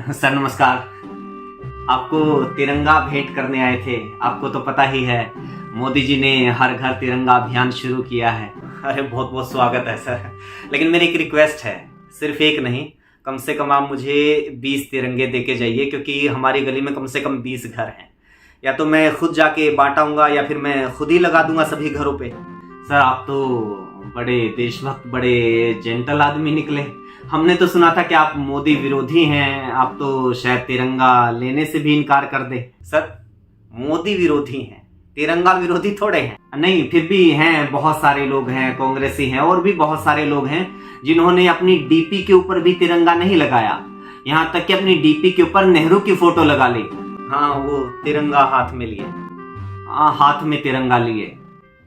Sir नमस्कार। आपको तिरंगा भेंट करने आए थे। आपको तो पता ही है, मोदी जी ने हर घर तिरंगा अभियान शुरू किया है। अरे बहुत बहुत स्वागत है सर। लेकिन मेरी एक रिक्वेस्ट है, सिर्फ एक नहीं, कम से कम आप मुझे 20 तिरंगे दे के जाइए, क्योंकि हमारी गली में कम से कम 20 घर हैं। या तो मैं खुद जाके बांटाऊंगा या फिर मैं खुद ही लगा दूंगा सभी घरों पे। सर आप तो बड़े देशभक्त, बड़े जेंटल आदमी निकले। हमने तो सुना था कि आप मोदी विरोधी हैं, आप तो शायद तिरंगा लेने से भी इनकार कर दे। सर मोदी विरोधी हैं, तिरंगा विरोधी थोड़े हैं। नहीं, फिर भी हैं, बहुत सारे लोग हैं, कांग्रेसी हैं और भी बहुत सारे लोग हैं जिन्होंने अपनी डीपी के ऊपर भी तिरंगा नहीं लगाया। यहाँ तक कि अपनी डीपी के ऊपर नेहरू की फोटो लगा ली। हाँ, वो तिरंगा हाथ में लिए। हाँ, हाथ में तिरंगा लिए।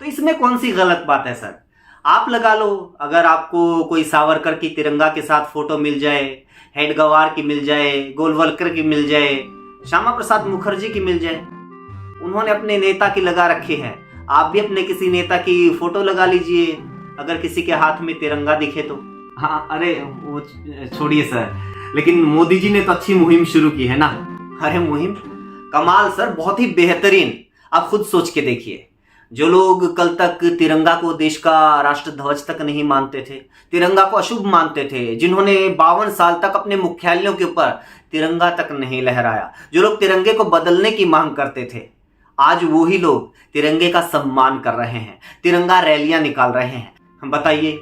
तो इसमें कौन सी गलत बात है सर? आप लगा लो। अगर आपको कोई सावरकर की तिरंगा के साथ फोटो मिल जाए, हेडगवार की मिल जाए, गोलवलकर की मिल जाए, श्यामा प्रसाद मुखर्जी की मिल जाए, उन्होंने अपने नेता की लगा रखी है, आप भी अपने किसी नेता की फोटो लगा लीजिए, अगर किसी के हाथ में तिरंगा दिखे तो। हाँ, अरे वो छोड़िए सर, लेकिन मोदी जी ने तो अच्छी मुहिम शुरू की है ना। अरे मुहिम कमाल सर, बहुत ही बेहतरीन। आप खुद सोच के देखिए, जो लोग कल तक तिरंगा को देश का राष्ट्र ध्वज तक नहीं मानते थे, तिरंगा को अशुभ मानते थे, जिन्होंने 52 साल तक अपने मुख्यालयों के ऊपर तिरंगा तक नहीं लहराया, जो लोग तिरंगे को बदलने की मांग करते थे, आज वही लोग तिरंगे का सम्मान कर रहे हैं, तिरंगा रैलियां निकाल रहे हैं। हम बताइए,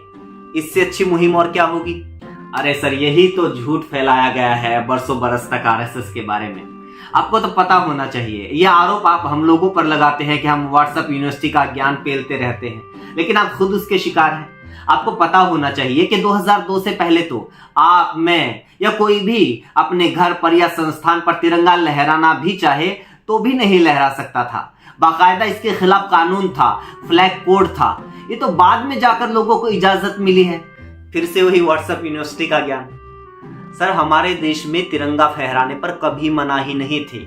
इससे अच्छी मुहिम और क्या होगी? अरे सर, यही तो झूठ फैलाया गया है बरसों बरस तक आरएसएस के बारे में। आपको तो पता होना चाहिए। यह आरोप आप हम लोगों पर लगाते हैं कि हम व्हाट्सएप यूनिवर्सिटी का ज्ञान पेलते रहते हैं, लेकिन आप खुद उसके शिकार हैं। आपको पता होना चाहिए कि 2002 से पहले तो आप, मैं या कोई भी अपने घर पर या संस्थान पर तिरंगा लहराना भी चाहे तो भी नहीं लहरा सकता था। बाकायदा इसके खिलाफ कानून था, फ्लैग कोड था। ये तो बाद में जाकर लोगों को इजाजत मिली है। फिर से वही व्हाट्सएप यूनिवर्सिटी का ज्ञान। सर, हमारे देश में तिरंगा फहराने पर कभी मनाही नहीं थी।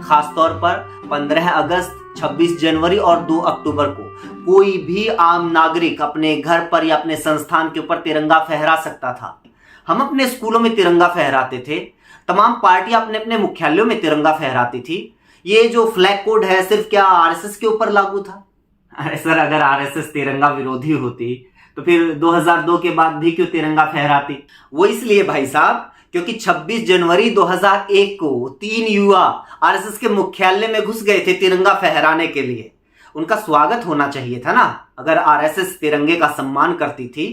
खासतौर पर 15 अगस्त, 26 जनवरी और 2 अक्टूबर को कोई भी आम नागरिक अपने घर पर या अपने संस्थान के ऊपर तिरंगा फहरा सकता था। हम अपने स्कूलों में तिरंगा फहराते थे, तमाम पार्टियां अपने अपने मुख्यालयों में तिरंगा फहराती थी। ये जो फ्लैग कोड है सिर्फ क्या आरएसएस के ऊपर लागू था? अरे सर, अगर आरएसएस तिरंगा विरोधी होती तो फिर 2002 के बाद भी क्यों तिरंगा फहराती? वो इसलिए भाई साहब, क्योंकि 26 जनवरी 2001 को 3 युवा आरएसएस के मुख्यालय में घुस गए थे तिरंगा फहराने के लिए। उनका स्वागत होना चाहिए था ना। अगर आरएसएस तिरंगे का सम्मान करती थी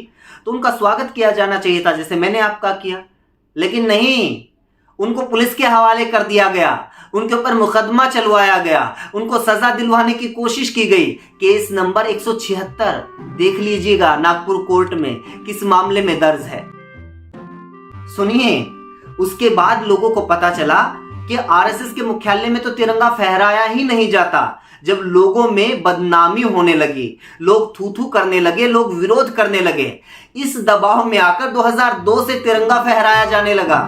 तो उनका स्वागत किया जाना चाहिए था, जैसे मैंने आपका किया। लेकिन नहीं, उनको पुलिस के हवाले कर दिया गया, उनके ऊपर मुकदमा चलवाया गया, उनको सजा दिलवाने की कोशिश की गई। केस नंबर 176 देख लीजिएगा नागपुर कोर्ट में किस मामले में दर्ज है। सुनिए, उसके बाद लोगों को पता चला कि आरएसएस के मुख्यालय में तो तिरंगा फहराया ही नहीं जाता। जब लोगों में बदनामी होने लगी, लोग थू थू करने लगे, लोग विरोध करने लगे, इस दबाव में आकर 2002 से तिरंगा फहराया जाने लगा।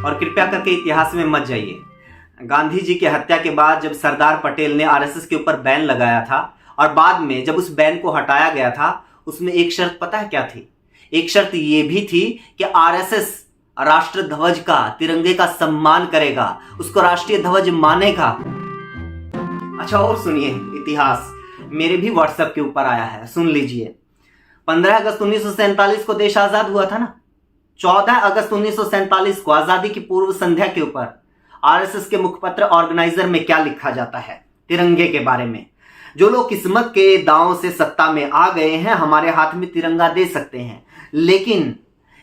और कृपया करके इतिहास में मत जाइए। गांधी जी की हत्या के बाद जब सरदार पटेल ने आरएसएस के ऊपर बैन लगाया था और बाद में जब उस बैन को हटाया गया था, उसमें एक शर्त पता है क्या थी? एक शर्त यह भी थी कि आरएसएस राष्ट्र ध्वज का, तिरंगे का सम्मान करेगा, उसको राष्ट्रीय ध्वज मानेगा। अच्छा, और सुनिए, इतिहास मेरे भी व्हाट्सएप के ऊपर आया है, सुन लीजिए। 15 अगस्त 1947 को देश आजाद हुआ था ना। 14 अगस्त 1947 को आजादी की पूर्व संध्या के ऊपर आरएसएस के मुखपत्र ऑर्गेनाइजर में क्या लिखा जाता है तिरंगे के बारे में? जो लोग किस्मत के दांव से सत्ता में आ गए हैं, हमारे हाथ में तिरंगा दे सकते हैं, लेकिन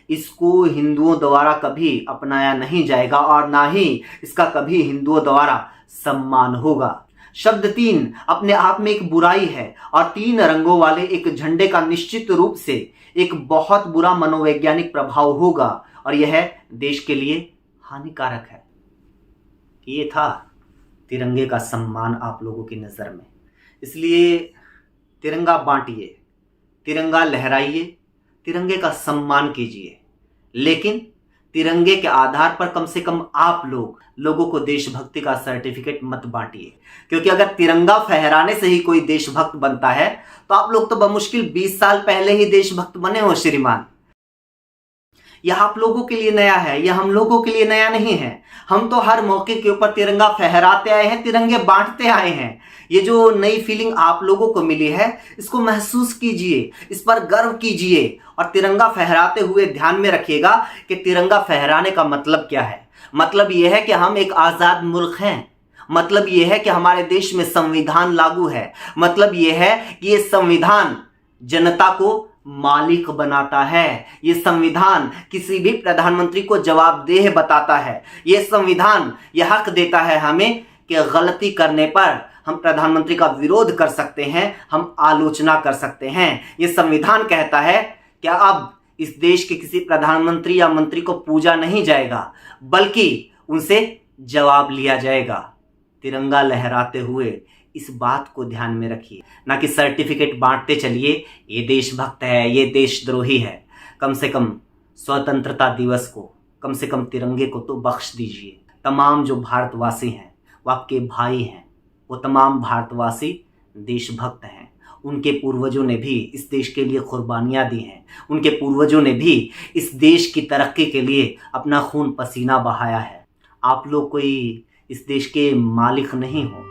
इसको हिंदुओं द्वारा कभी अपनाया नहीं जाएगा और ना ही इसका कभी हिंदुओं द्वारा सम्मान होगा। शब्द 3 अपने आप में एक बुराई है और 3 रंगों वाले एक झंडे का निश्चित रूप से एक बहुत बुरा मनोवैज्ञानिक प्रभाव होगा और यह देश के लिए हानिकारक है। ये था तिरंगे का सम्मान आप लोगों की नजर में। इसलिए तिरंगा बांटिए, तिरंगा लहराइए, तिरंगे का सम्मान कीजिए, लेकिन तिरंगे के आधार पर कम से कम आप लोगों को देशभक्ति का सर्टिफिकेट मत बांटिए। क्योंकि अगर तिरंगा फहराने से ही कोई देशभक्त बनता है तो आप लोग तो बमुश्किल 20 साल पहले ही देशभक्त बने हो श्रीमान। यह आप लोगों के लिए नया है, यह हम लोगों के लिए नया नहीं है। हम तो हर मौके के ऊपर तिरंगा फहराते आए हैं, तिरंगे बांटते आए हैं। ये जो नई फीलिंग आप लोगों को मिली है, इसको महसूस कीजिए, इस पर गर्व कीजिए और तिरंगा फहराते हुए ध्यान में रखिएगा कि तिरंगा फहराने का मतलब क्या है। मतलब यह है कि हम एक आज़ाद मुल्क हैं। मतलब यह है कि हमारे देश में संविधान लागू है। मतलब यह है कि ये संविधान जनता को मालिक बनाता है। ये संविधान किसी भी प्रधानमंत्री को जवाबदेह बताता है। ये संविधान यह हक देता है हमें कि गलती करने पर हम प्रधानमंत्री का विरोध कर सकते हैं, हम आलोचना कर सकते हैं। ये संविधान कहता है कि अब इस देश के किसी प्रधानमंत्री या मंत्री को पूजा नहीं जाएगा, बल्कि उनसे जवाब लिया जाएगा। तिरंगा लहराते हुए इस बात को ध्यान में रखिए, ना कि सर्टिफिकेट बांटते चलिए ये देशभक्त है, ये देशद्रोही है। कम से कम स्वतंत्रता दिवस को, कम से कम तिरंगे को तो बख्श दीजिए। तमाम जो भारतवासी हैं वो आपके भाई हैं, वो तमाम भारतवासी देशभक्त हैं। उनके पूर्वजों ने भी इस देश के लिए कुर्बानियां दी हैं। उनके पूर्वजों ने भी इस देश की तरक्की के लिए अपना खून पसीना बहाया है। आप लोग कोई इस देश के मालिक नहीं हो,